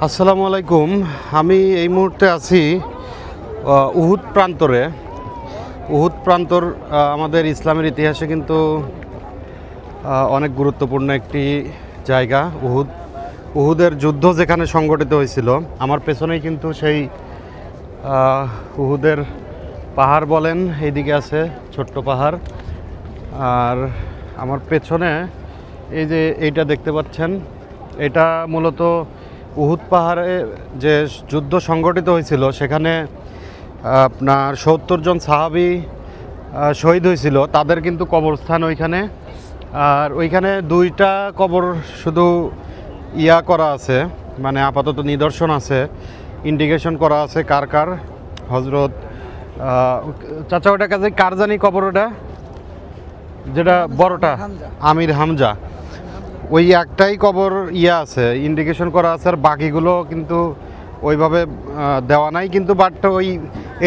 আসসালামু আলাইকুম। আমি এই মুহূর্তে আছি উহুদ প্রান্তরে। উহুদ প্রান্তর আমাদের ইসলামের ইতিহাসে কিন্তু অনেক গুরুত্বপূর্ণ একটি জায়গা। উহুদের যুদ্ধ যেখানে সংগঠিত হয়েছিল, আমার পেছনেই কিন্তু সেই উহুদের পাহাড় বলেন, এইদিকে আছে ছোট্ট পাহাড়, আর আমার পেছনে এই যে এইটা দেখতে পাচ্ছেন, এটা মূলত উহুদ পাহাড়ে যে যুদ্ধ সংগঠিত হয়েছিল সেখানে আপনার ৭০ জন সাহাবী শহীদ হয়েছিল, তাদের কিন্তু কবরস্থান ওইখানে। আর ওইখানে দুইটা কবর শুধু করা আছে, মানে আপাতত নিদর্শন আছে, ইন্ডিকেশন করা আছে কার কার। হজরত চাচা ওটা কাছে কার জানি কবর, ওটা যেটা বড়টা আমির হামজা, ওই একটাই কবর আছে, ইন্ডিকেশন করা আছে, আর বাকিগুলো কিন্তু ওইভাবে দেওয়া নাই কিন্তু, বাট ওই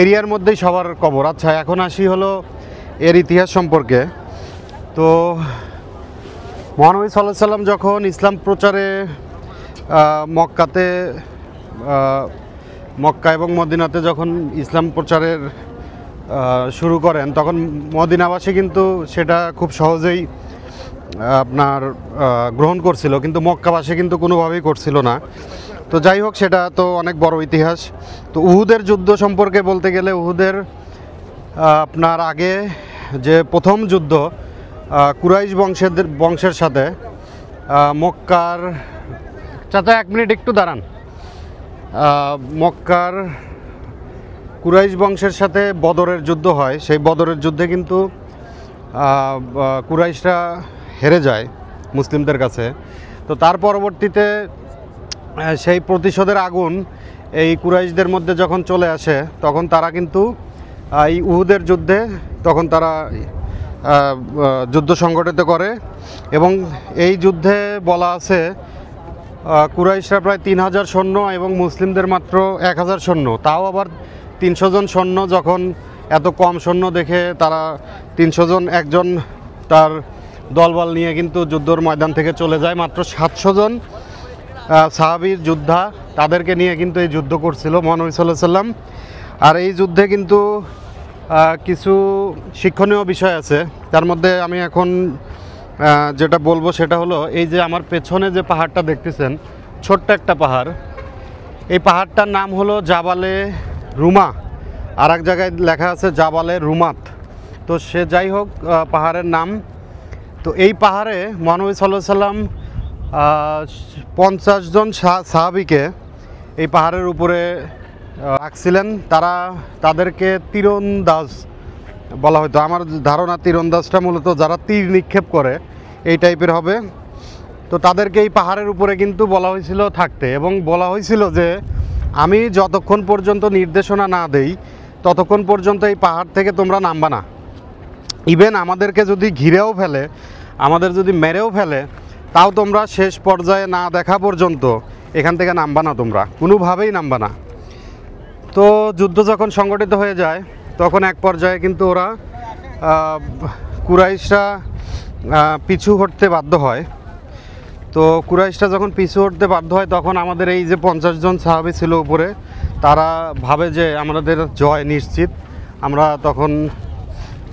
এরিয়ার মধ্যেই সবার কবর। আচ্ছা, এখন আসি হলো এর ইতিহাস সম্পর্কে। তো মহানবী সাল্লাল্লাহু আলাইহি সাল্লাম যখন ইসলাম প্রচারে মক্কা এবং মদিনাতে যখন ইসলাম প্রচারের শুরু করেন, তখন মদিনাবাসী কিন্তু সেটা খুব সহজেই আপনার গ্রহণ করছিল, কিন্তু মক্কাবাসী কিন্তু কোনোভাবেই করছিল না। তো যাই হোক, সেটা তো অনেক বড় ইতিহাস। তো উহুদের যুদ্ধ সম্পর্কে বলতে গেলে, উহুদের আপনার আগে যে প্রথম যুদ্ধ কুরাইশ বংশের সাথে মক্কার, চাচা এক মিনিট একটু দাঁড়ান, মক্কার কুরাইশ বংশের সাথে বদরের যুদ্ধ হয়। সেই বদরের যুদ্ধে কিন্তু কুরাইশরা হেরে যায় মুসলিমদের কাছে। তো তার পরবর্তীতে সেই প্রতিশোধের আগুন এই কুরাইশদের মধ্যে যখন চলে আসে, তখন তারা কিন্তু এই উহুদের যুদ্ধে তখন তারা যুদ্ধ সংগঠিত করে। এবং এই যুদ্ধে বলা আছে কুরাইশরা প্রায় ৩,০০০ সৈন্য এবং মুসলিমদের মাত্র ১,০০০ সৈন্য। তাও আবার ৩০০ জন সৈন্য, যখন এত কম সৈন্য দেখে তারা ৩০০ জন একজন তার দলবল নিয়ে কিন্তু যুদ্ধর ময়দান থেকে চলে যায়। মাত্র ৭০০ জন সাহাবীর যোদ্ধা, তাদেরকে নিয়ে কিন্তু এই যুদ্ধ করছিল মহানবী সাল্লাল্লাহু আলাইহি সাল্লাম। আর এই যুদ্ধে কিন্তু কিছু শিক্ষণীয় বিষয় আছে। তার মধ্যে আমি এখন যেটা বলবো সেটা হলো, এই যে আমার পেছনে যে পাহাড়টা দেখতেছেন, ছোট্ট একটা পাহাড়, এই পাহাড়টার নাম হলো জাবালে রুমা, আর এক জায়গায় লেখা আছে জাবালে রুমাত। তো সে যাই হোক, পাহাড়ের নাম। তো এই পাহাড়ে মহানবী সাল্লাল্লাহু আলাইহি সাল্লাম ৫০ জন সাহাবীকে এই পাহাড়ের উপরে রাখছিলেন। তাদেরকে তীরন্দাজ বলা হতো। আমার ধারণা তীরন্দাজটা মূলত যারা তীর নিক্ষেপ করে এই টাইপের হবে। তো তাদেরকে এই পাহাড়ের উপরে কিন্তু বলা হয়েছিল থাকতে, এবং বলা হয়েছিল যে আমি যতক্ষণ পর্যন্ত নির্দেশনা না দেই ততক্ষণ পর্যন্ত এই পাহাড় থেকে তোমরা নামবা না। ইভেন আমাদেরকে যদি ঘিরেও ফেলে, আমাদের যদি মেরেও ফেলে, তাও তোমরা শেষ পর্যায়ে না দেখা পর্যন্ত এখান থেকে নামবা না, তোমরা কোনোভাবেই নামবা না। তো যুদ্ধ যখন সংগঠিত হয়ে যায়, তখন এক পর্যায়ে কিন্তু ওরা কুরাইশরা পিছু হটতে বাধ্য হয়। তো কুরাইশরা যখন পিছু হটতে বাধ্য হয়, তখন আমাদের এই যে ৫০ জন সাহাবী ছিল উপরে, তারা ভাবে যে আমাদের জয় নিশ্চিত। আমরা তখন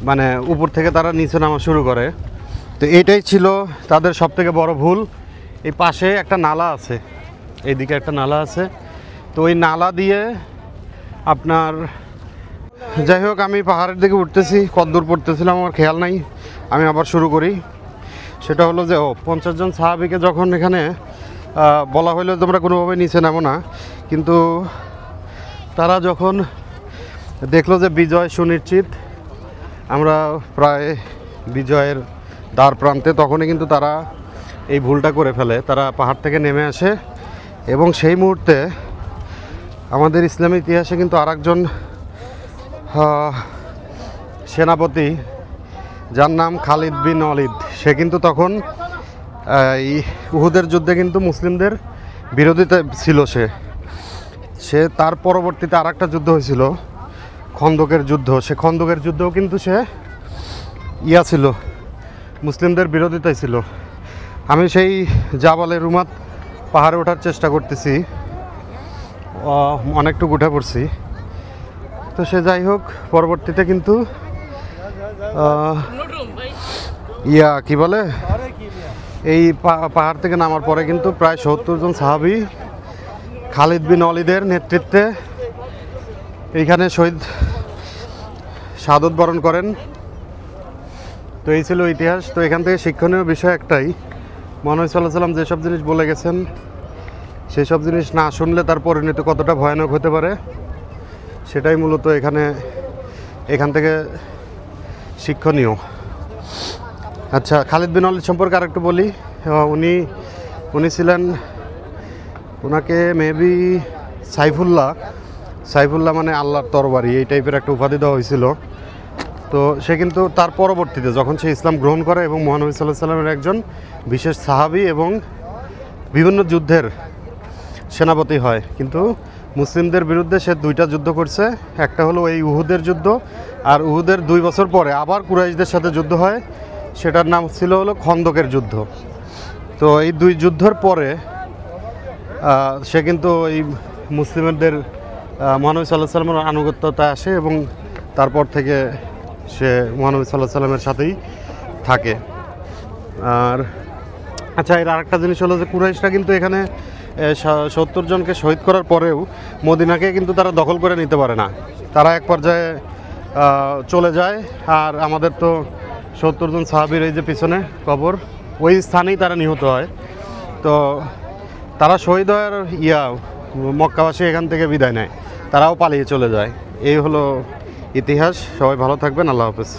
মানে উপর থেকে তারা নিচে নামা শুরু করে। তো এইটাই ছিল তাদের সবথেকে বড় ভুল। এই পাশে একটা নালা আছে, এইদিকে একটা নালা আছে। তো ওই নালা দিয়ে আপনার, যাই হোক, আমি পাহাড়ের দিকে উঠতেছি, কতদূর পড়তেছিলাম আমার খেয়াল নাই, আমি আবার শুরু করি। সেটা হলো যে ৫০ জন সাহাবীকে যখন এখানে বলা হলো তোমরা কোনোভাবে নিচে নামো না, কিন্তু তারা যখন দেখলো যে বিজয় সুনিশ্চিত, আমরা প্রায় বিজয়ের দ্বার প্রান্তে, তখনই কিন্তু তারা এই ভুলটা করে ফেলে। তারা পাহাড় থেকে নেমে আসে, এবং সেই মুহূর্তে আমাদের ইসলামী ইতিহাসে কিন্তু আরেকজন সেনাপতি, যার নাম খালিদ বিন ওয়ালিদ, সে কিন্তু তখন এই উহুদের যুদ্ধে কিন্তু মুসলিমদের বিরোধিতা ছিল। সে তার পরবর্তীতে আরেকটা যুদ্ধ হয়েছিল, খন্দকের যুদ্ধ। সে খন্দকের যুদ্ধেও কিন্তু সে ছিল, মুসলিমদের বিরোধিতায় ছিল। আমি সেই জাবালে রুমাত পাহাড়ে ওঠার চেষ্টা করতেছি। অনেকটুকু উঠে পড়ছি। তো সে যাই হোক, পরবর্তীতে কিন্তু কি বলে, এই পাহাড় থেকে নামার পরে কিন্তু প্রায় 70 জন সাহাবী খালিদ বিন ওয়ালিদের নেতৃত্বে এইখানে শাহাদত বরণ করেন। তো এই ছিল ইতিহাস। তো এখান থেকে শিক্ষণীয় বিষয় একটাই, মহানবী সাল্লাল্লাহু আলাইহি ওয়াসাল্লাম যেসব জিনিস বলে গেছেন সেই সব জিনিস না শুনলে তার পরিণতি কতটা ভয়ানক হতে পারে সেটাই মূলত এখান থেকে শিক্ষণীয়। আচ্ছা, খালিদ বিন ওয়ালিদ সম্পর্কে আরেকটু বলি। উনি ছিলেন, ওনাকে মেবি সাইফুল্লাহ মানে আল্লাহর তরবারি, এই টাইপের একটা উপাধি দেওয়া হয়েছিল। তো সে কিন্তু তার পরবর্তীতে যখন সে ইসলাম গ্রহণ করে এবং মহানবী সাল্লাল্লাহু আলাইহি ওয়াসাল্লামের একজন বিশেষ সাহাবী এবং বিভিন্ন যুদ্ধের সেনাপতি হয়। কিন্তু মুসলিমদের বিরুদ্ধে সে 2টা যুদ্ধ করছে। একটা হলো এই উহুদের যুদ্ধ, আর উহুদের 2 বছর পরে আবার কুরাইশদের সাথে যুদ্ধ হয়, সেটার নাম ছিল হলো খন্দকের যুদ্ধ। তো এই 2 যুদ্ধের পরে সে কিন্তু এই মুসলিমদের মহানবী সাল্লাল্লাহু আলাইহি ওয়াসাল্লামের আনুগত্যতা আসে এবং তারপর থেকে সে মহানবী সাল্লাল্লাহু আলাইহি ওয়াসাল্লামের সাথেই থাকে। আর আচ্ছা, এর আরেকটা জিনিস হলো যে কুরাইশরা কিন্তু এখানে 70 জনকে শহীদ করার পরেও মদিনাকে কিন্তু তারা দখল করে নিতে পারে না। তারা এক পর্যায়ে চলে যায়। আর আমাদের তো 70 জন সাহাবীর এই যে পিছনে কবর, ওই স্থানেই তারা নিহত হয়। তো তারা শহীদ হওয়ার মক্কাবাসী এখান থেকে বিদায় নেয়, তারাও পালিয়ে চলে যায়। এই হলো ইতিহাস। সবাই ভালো থাকবেন, আল্লাহ হাফেজ।